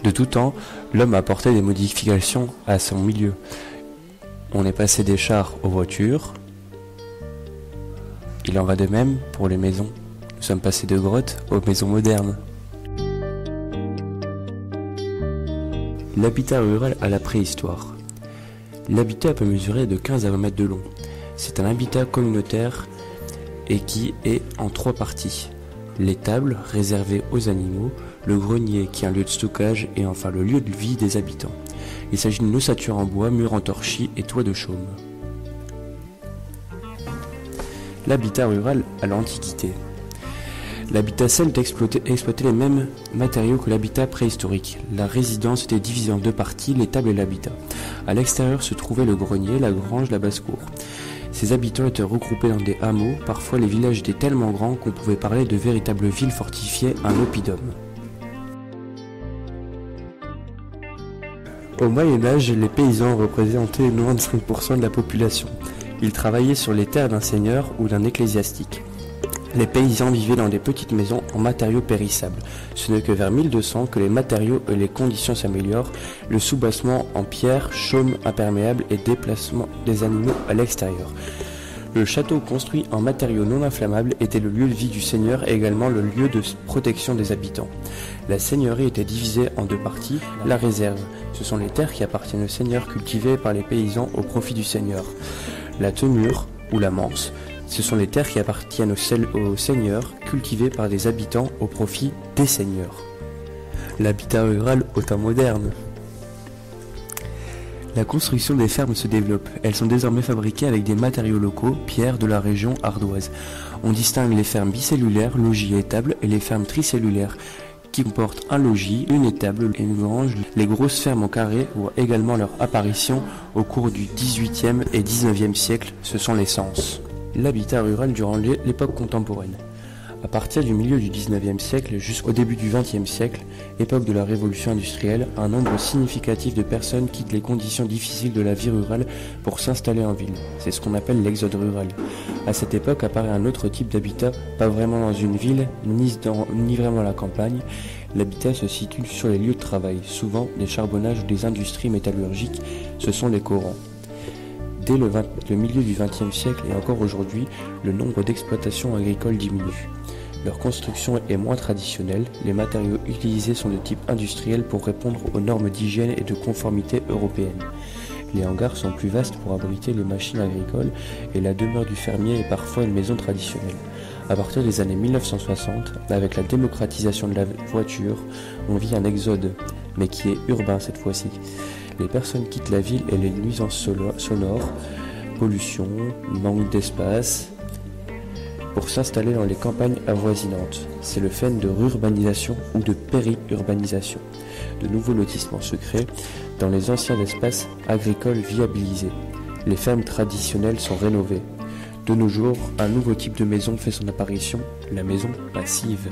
De tout temps, l'homme a apporté des modifications à son milieu. On est passé des chars aux voitures. Il en va de même pour les maisons. Nous sommes passés de grottes aux maisons modernes. L'habitat rural à la préhistoire. L'habitat peut mesurer de 15 à 20 mètres de long. C'est un habitat communautaire et qui est en 3 parties. L'étable, réservée aux animaux, le grenier, qui est un lieu de stockage, et enfin le lieu de vie des habitants. Il s'agit d'une ossature en bois, mur en torchis et toit de chaume. L'habitat rural à l'Antiquité. L'habitat celte exploitait les mêmes matériaux que l'habitat préhistorique. La résidence était divisée en 2 parties, l'étable et l'habitat. À l'extérieur se trouvait le grenier, la grange, la basse-cour. Ces habitants étaient regroupés dans des hameaux. Parfois les villages étaient tellement grands qu'on pouvait parler de véritables villes fortifiées, un oppidum. Au Moyen-Âge, les paysans représentaient moins de 5% de la population. Ils travaillaient sur les terres d'un seigneur ou d'un ecclésiastique. Les paysans vivaient dans des petites maisons en matériaux périssables. Ce n'est que vers 1200 que les matériaux et les conditions s'améliorent, le soubassement en pierre, chaume imperméable et déplacement des animaux à l'extérieur. Le château construit en matériaux non inflammables était le lieu de vie du seigneur et également le lieu de protection des habitants. La seigneurie était divisée en 2 parties. La réserve, ce sont les terres qui appartiennent au seigneur cultivées par les paysans au profit du seigneur. La tenure ou la manse, ce sont les terres qui appartiennent au seigneur cultivées par des habitants au profit des seigneurs. L'habitat rural au temps moderne. La construction des fermes se développe. Elles sont désormais fabriquées avec des matériaux locaux, pierres de la région ardoise. On distingue les fermes bicellulaires, logis et étables, et les fermes tricellulaires, qui comportent un logis, une étable et une grange. Les grosses fermes en carré voient également leur apparition au cours du XVIIIe et XIXe siècle, ce sont les censes. L'habitat rural durant l'époque contemporaine. À partir du milieu du XIXe siècle jusqu'au début du XXe siècle, époque de la révolution industrielle, un nombre significatif de personnes quittent les conditions difficiles de la vie rurale pour s'installer en ville. C'est ce qu'on appelle l'exode rural. À cette époque apparaît un autre type d'habitat, pas vraiment dans une ville, ni vraiment à la campagne. L'habitat se situe sur les lieux de travail, souvent des charbonnages ou des industries métallurgiques, ce sont les corons. Dès le milieu du XXe siècle et encore aujourd'hui, le nombre d'exploitations agricoles diminue. Leur construction est moins traditionnelle, les matériaux utilisés sont de type industriel pour répondre aux normes d'hygiène et de conformité européennes. Les hangars sont plus vastes pour abriter les machines agricoles et la demeure du fermier est parfois une maison traditionnelle. À partir des années 1960, avec la démocratisation de la voiture, on vit un exode, mais qui est urbain cette fois-ci. Les personnes quittent la ville et les nuisances sonores, pollution, manque d'espace, pour s'installer dans les campagnes avoisinantes. C'est le phénomène de rurbanisation ou de périurbanisation. De nouveaux lotissements se créent dans les anciens espaces agricoles viabilisés. Les fermes traditionnelles sont rénovées. De nos jours, un nouveau type de maison fait son apparition, la maison passive.